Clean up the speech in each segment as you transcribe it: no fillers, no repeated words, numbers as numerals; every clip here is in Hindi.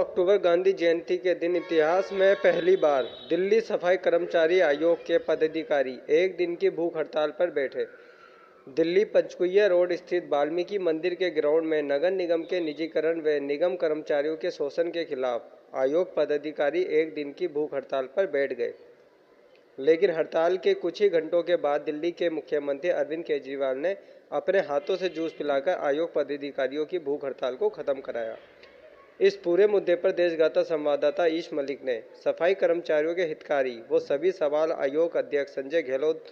अक्टूबर गांधी जयंती के दिन इतिहास में पहली बार दिल्ली सफाई कर्मचारी आयोग के पदाधिकारी एक दिन की भूख हड़ताल पर बैठे। दिल्ली पंचकुइया रोड स्थित वाल्मीकि मंदिर के ग्राउंड में नगर निगम के निजीकरण व निगम कर्मचारियों के शोषण के खिलाफ आयोग पदाधिकारी एक दिन की भूख हड़ताल पर बैठ गए। लेकिन हड़ताल के कुछ ही घंटों के बाद दिल्ली के मुख्यमंत्री अरविंद केजरीवाल ने अपने हाथों से जूस पिलाकर आयोग पदाधिकारियों की भूख हड़ताल को खत्म कराया। इस पूरे मुद्दे पर देशगाता संवाददाता ईश मलिक ने सफाई कर्मचारियों के हितकारी वो सभी सवाल आयोग अध्यक्ष संजय गहलोत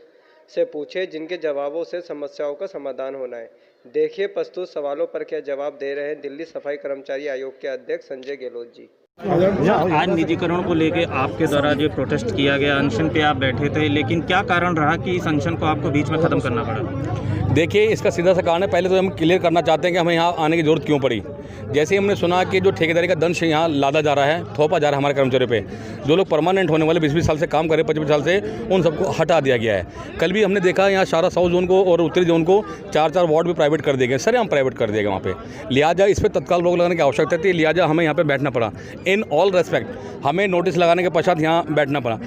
से पूछे, जिनके जवाबों से समस्याओं का समाधान होना है। देखिए प्रस्तुत सवालों पर क्या जवाब दे रहे हैं दिल्ली सफाई कर्मचारी आयोग के अध्यक्ष संजय गहलोत जी। आज निजीकरण को लेके आपके द्वारा जो प्रोटेस्ट किया गया, अनशन पे आप बैठे थे, लेकिन क्या कारण रहा कि इस अनशन को आपको बीच में ख़त्म करना पड़ा? देखिए, इसका सीधा सा कारण है, पहले तो हम क्लियर करना चाहते हैं कि हमें यहाँ आने की ज़रूरत क्यों पड़ी। जैसे ही हमने सुना कि जो ठेकेदारी का दंश यहाँ लादा जा रहा है, थोपा जा रहा है हमारे कर्मचारियों पे, जो लोग परमानेंट होने वाले 20-20 साल से काम कर रहे, 25 साल से, उन सबको हटा दिया गया है। कल भी हमने देखा यहाँ सारा साउथ जोन को और उत्तरी जोन को 4-4 वार्ड भी प्राइवेट कर दिए गए, सर हम प्राइवेट कर दिए गए वहाँ पे। लिहाजा इस पर तत्काल रोक लगाने की आवश्यकता थी, लिहाजा हमें यहाँ पर बैठना पड़ा। इन ऑल रेस्पेक्ट हमें नोटिस लगाने के पश्चात यहाँ बैठना पड़ा।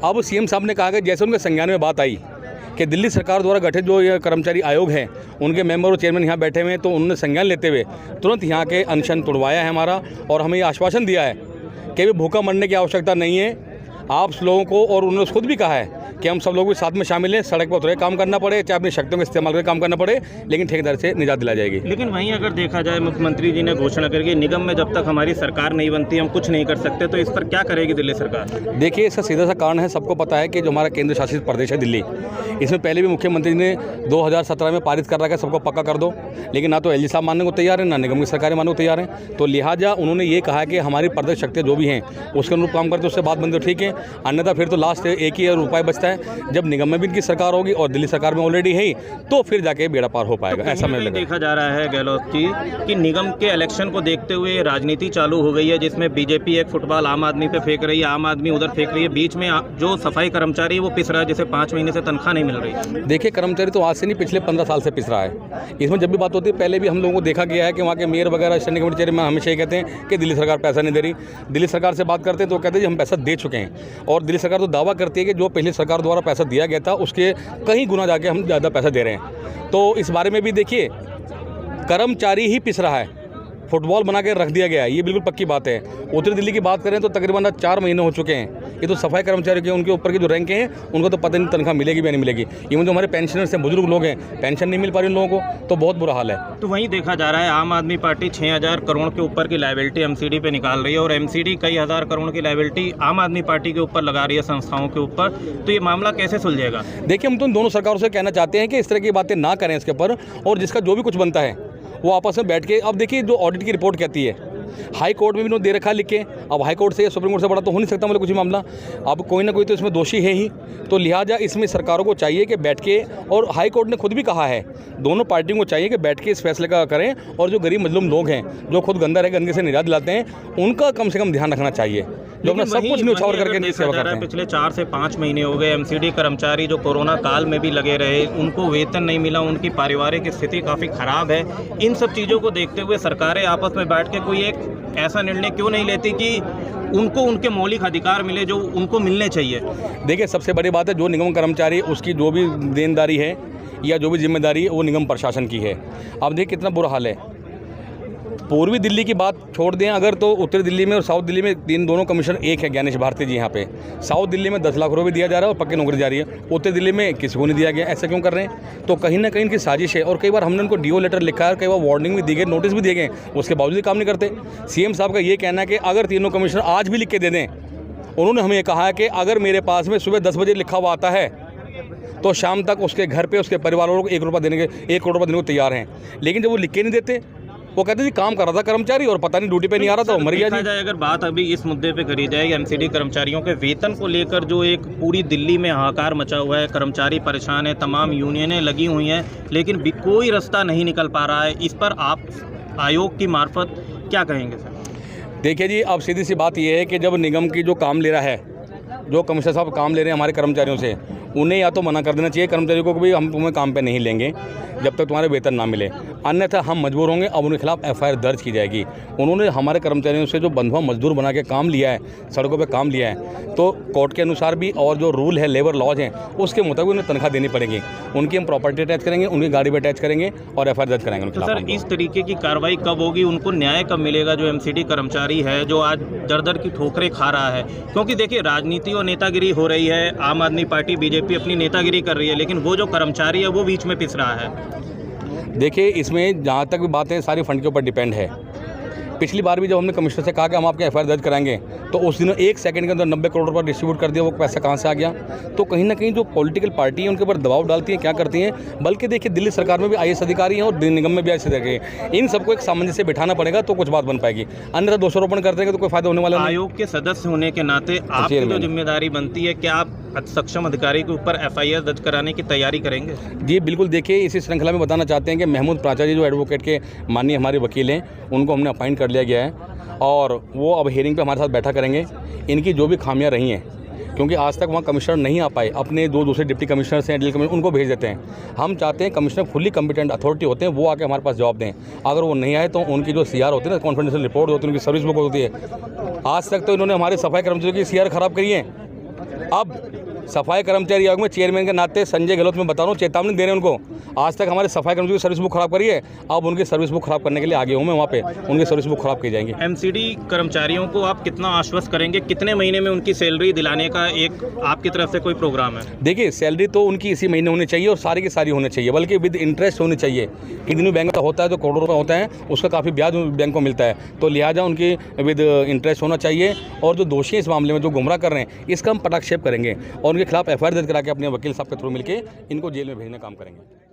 अब सीएम साहब ने कहा कि जैसे उनके संज्ञान में बात आई कि दिल्ली सरकार द्वारा गठित जो ये कर्मचारी आयोग है, उनके मेंबर और चेयरमैन यहाँ बैठे हुए हैं, तो उन्होंने संज्ञान लेते हुए तुरंत यहाँ के अनशन तोड़वाया है हमारा, और हमें ये आश्वासन दिया है कि भी भूखा मरने की आवश्यकता नहीं है आप लोगों को। और उन्होंने खुद भी कहा है कि हम सब लोग भी साथ में शामिल हैं, सड़क पर उतरे काम करना पड़े, चाहे अपनी शक्तियों का इस्तेमाल करके काम करना पड़े, लेकिन ठेकेदार से निजात दिला जाएगी। लेकिन वहीं अगर देखा जाए, मुख्यमंत्री जी ने घोषणा करके निगम में जब तक हमारी सरकार नहीं बनती हम कुछ नहीं कर सकते, तो इस पर क्या करेगी दिल्ली सरकार? देखिए, इसका सीधा सा कारण है, सबको पता है कि जो हमारा केंद्र शासित प्रदेश है दिल्ली, इसमें पहले भी मुख्यमंत्री ने 2017 में पारित कर रखा है सबको पक्का कर दो, लेकिन ना तो एलजी साहब मानने को तैयार है, ना निगम की सरकारें मानने को तैयार हैं। तो लिहाजा उन्होंने ये कहा कि हमारी प्रदेश शक्तियाँ जो भी हैं उसके अनुरूप काम करते, उससे बात बनती तो ठीक है, अन्यथा फिर तो लास्ट एक ही उपाय बचता है, जब निगम में भी इनकी सरकार होगी और दिल्ली सरकार में ऑलरेडी है ही, तो फिर जाके बेड़ा पार हो पाएगा। ऐसा में देखा जा रहा है गहलोत जी कि निगम के इलेक्शन को देखते हुए राजनीति चालू हो गई है, जिसमें बीजेपी एक फुटबॉल आम आदमी पे फेंक रही है, आम आदमी उधर फेंक रही है, बीच में जो सफाई कर्मचारी है वो पिस रहा है, जिसे 5 महीने से तनख्वाह नहीं मिल रही। देखिए, कर्मचारी तो आज से नहीं, पिछले 15 साल से पिस रहा है। इसमें जब भी बात होती है, पहले भी हम लोगों को देखा गया है कि वहाँ के मेयर वगैरह स्टैंडिंग कमेटी चेयरमैन हमेशा ये कहते हैं कि दिल्ली सरकार पैसा नहीं दे रही। दिल्ली सरकार से बात करते हैं तो कहते हैं हम पैसा दे चुके हैं, और दिल्ली सरकार तो दावा करती है कि जो पिछली सरकार द्वारा पैसा दिया गया था उसके कहीं गुना जाके हम ज़्यादा पैसा दे रहे हैं। तो इस बारे में भी देखिए, कर्मचारी ही पिस रहा है, फुटबॉल बना के रख दिया गया है, ये बिल्कुल पक्की बात है। उत्तरी दिल्ली की बात करें तो तकरीबन 4 महीने हो चुके हैं, ये तो सफाई कर्मचारी के उनके ऊपर के जो रैंक हैं उनको तो पता नहीं तनख्वाह मिलेगी भी नहीं मिलेगी। इवन जो हमारे पेंशनर्स हैं, बुजुर्ग लोग हैं, पेंशन नहीं मिल पा रही उन लोगों को, तो बहुत बुरा हाल है। तो वहीं देखा जा रहा है आम आदमी पार्टी 6000 करोड़ के ऊपर की लायबिलिटी एमसीडी पे निकाल रही है, और एमसीडी कई हज़ार करोड़ की लायबिलिटी आम आदमी पार्टी के ऊपर लगा रही है, संस्थाओं के ऊपर। तो ये मामला कैसे सुलझेगा? देखिए, हम तो दोनों सरकारों से कहना चाहते हैं कि इस तरह की बातें ना करें इसके ऊपर, और जिसका जो भी कुछ बनता है वो आपस में बैठ के, अब देखिए जो ऑडिट की रिपोर्ट कहती है, हाई कोर्ट में भी उन्होंने दे रखा लिख के, अब हाई कोर्ट से सुप्रीम कोर्ट से बड़ा तो हो नहीं सकता मतलब कुछ मामला, अब कोई ना कोई तो इसमें दोषी है ही। तो लिहाजा इसमें सरकारों को चाहिए कि बैठ के, और हाई कोर्ट ने खुद भी कहा है, दोनों पार्टियों को चाहिए कि बैठ के इस फैसले का करें, और जो गरीब मजलूम लोग हैं जो खुद गंदा रह गंदगी से निजात दिलाते हैं, उनका कम से कम ध्यान रखना चाहिए, जो अपना सब कुछ न्यौछावर करके सेवा करते हैं। पिछले 4 से 5 महीने हो गए एमसीडी कर्मचारी जो कोरोना काल में भी लगे रहे, उनको वेतन नहीं मिला, उनकी पारिवारिक स्थिति काफ़ी ख़राब है। इन सब चीज़ों को देखते हुए सरकारें आपस में बैठ के कोई एक ऐसा निर्णय क्यों नहीं लेती कि उनको उनके मौलिक अधिकार मिले जो उनको मिलने चाहिए? देखिए, सबसे बड़ी बात है, जो निगम कर्मचारी उसकी जो भी देनदारी है या जो भी जिम्मेदारी है वो निगम प्रशासन की है। अब देखिए कितना बुरा हाल है। पूर्वी दिल्ली की बात छोड़ दें अगर, तो उत्तरी दिल्ली में और साउथ दिल्ली में दोनों कमिश्नर एक है, ज्ञानेश भारती जी यहाँ पे। साउथ दिल्ली में 10 लाख रुपये दिया जा रहा है और पक्की नौकरी जा रही है, उत्तरी दिल्ली में किसी को नहीं दिया गया। ऐसा क्यों कर रहे हैं? तो कहीं ना कहीं इनकी साजिश है, और कई बार हमने उनको डीओ लेटर लिखा है, कई बार वार्निंग भी दी गई, नोटिस भी दिए गए, उसके बावजूद काम नहीं करते। सीएम साहब का ये कहना है कि अगर तीनों कमिश्नर आज भी लिख के दे दें, उन्होंने हमें कहा है कि अगर मेरे पास में सुबह 10 बजे लिखा हुआ आता है तो शाम तक उसके घर पे उसके परिवार वालों को 1 करोड़ रुपये देने को तैयार हैं। लेकिन जब वो लिख के नहीं देते, वो कहते जी काम कर रहा था कर्मचारी और पता नहीं ड्यूटी पे नहीं आ रहा था, मर गया जी। अगर बात अभी इस मुद्दे पे करी जाए, एमसीडी कर्मचारियों के वेतन को लेकर जो एक पूरी दिल्ली में हाहाकार मचा हुआ है, कर्मचारी परेशान है, तमाम यूनियनें लगी हुई हैं, लेकिन कोई रास्ता नहीं निकल पा रहा है। इस पर आप आयोग की मार्फत क्या कहेंगे सर? देखिए जी, अब सीधी सी बात यह है कि जब निगम की जो काम ले रहा है, जो कमिश्नर साहब काम ले रहे हैं हमारे कर्मचारियों से, उन्हें या तो मना कर देना चाहिए कर्मचारियों को कि भाई हम तुम्हें काम पे नहीं लेंगे जब तक तुम्हारे वेतन ना मिले, अन्यथा हम मजबूर होंगे। अब उनके खिलाफ एफआईआर दर्ज की जाएगी। उन्होंने हमारे कर्मचारियों से जो बंधुआ मजदूर बना के काम लिया है, सड़कों पे काम लिया है, तो कोर्ट के अनुसार भी और जो रूल है, लेबर लॉज हैं, उसके मुताबिक उन्हें तनख्वाह देनी पड़ेगी। उनकी हम प्रॉपर्टी अटैच करेंगे, उनकी गाड़ी पर अटैच करेंगे और एफआईआर दर्ज कराएंगे उनके तो खिलाफ। सर, इस तरीके की कार्रवाई कब होगी? उनको न्याय कब मिलेगा जो एमसीडी कर्मचारी है जो आज दर दर की ठोकरें खा रहा है? क्योंकि देखिए, राजनीति और नेतागिरी हो रही है, आम आदमी पार्टी बीजेपी अपनी नेतागिरी कर रही है, लेकिन वो जो कर्मचारी है वो बीच में पिस रहा है। देखिए, इसमें जहाँ तक भी बातें सारी फंड के ऊपर डिपेंड है। पिछली बार भी जब हमने कमिश्नर से कहा कि हम आपके एफआईआर दर्ज कराएंगे, तो उस दिन 1 सेकंड के अंदर 90 करोड़ रुपये डिस्ट्रीब्यूट कर दिया। वो पैसा कहाँ से आ गया? तो कहीं ना कहीं जो पॉलिटिकल पार्टी है उनके ऊपर दबाव डालती है, क्या करती हैं। बल्कि देखिए, दिल्ली सरकार में भी आईएएस अधिकारी हैं और दिल्ली निगम में भी आईएएस अधिकारी हैं। इन सबको एक सामंजस्य बिठाना पड़ेगा तो कुछ बात बन पाएगी, अन्यथा दोषारोपण करते हैं तो कोई फायदा होने वाला नहीं। आयोग के सदस्य होने के नाते आपकी जो जिम्मेदारी बनती है, क्या आप सक्षम अधिकारी के ऊपर एफआईआर दर्ज कराने की तैयारी करेंगे? जी बिल्कुल। देखिए, इसी श्रृंखला में बताना चाहते हैं कि महमूद प्राचार्य जो एडवोकेट के माननीय हमारे वकील हैं, उनको हमने अपॉइंट कर लिया गया है और वो अब हियरिंग पे हमारे साथ बैठा करेंगे। इनकी जो भी खामियां रही हैं, क्योंकि आज तक वहाँ कमिश्नर नहीं आ पाए, अपने 2 दूसरे डिप्टी कमिश्नर्स हैं, डेली कमिश्नर, उनको भेज देते हैं। हम चाहते हैं कमिश्नर फुल्ली कम्पिटेंट अथॉरिटी होते हैं, वो आके हमारे पास जवाब दें। अगर वो नहीं आए तो उनकी जो सीआर होती है ना, कॉन्फिडेंशियल रिपोर्ट होती है, उनकी सर्विस बुक होती है। आज तक तो इन्होंने हमारे सफाई कर्मचारियों की सीआर खराब करी है। अब सफाई कर्मचारी आयोग में चेयरमैन के नाते संजय गहलोत में बता रहा हूँ, चेतावनी दे रहे हैं उनको। आज तक हमारे सफाई कर्मचारियों की सर्विस बुक खराब करी है, अब उनकी सर्विस बुक खराब करने के लिए आगे हूँ मैं, वहाँ पे उनकी सर्विस बुक खराब की जाएंगी। एमसीडी कर्मचारियों को आप कितना आश्वस्त करेंगे? कितने महीने में उनकी सैलरी दिलाने का एक आपकी तरफ से कोई प्रोग्राम है? देखिए, सैलरी तो उनकी इसी महीने होनी चाहिए और सारी की सारी होनी चाहिए, बल्कि विद इंटरेस्ट होनी चाहिए। कितनी बैंक का होता है तो करोड़ों रुपये होता है, उसका काफ़ी ब्याज बैंक को मिलता है, तो लिहाजा उनकी विद इंटरेस्ट होना चाहिए। और जो दोषी इस मामले में जो गुमराह कर रहे हैं, इसका हम पटाक्षेप करेंगे और उनके खिलाफ एफआईआर दर्ज करा के अपने वकील साहब के थ्रू मिलकर इनको जेल में भेजने का काम करेंगे।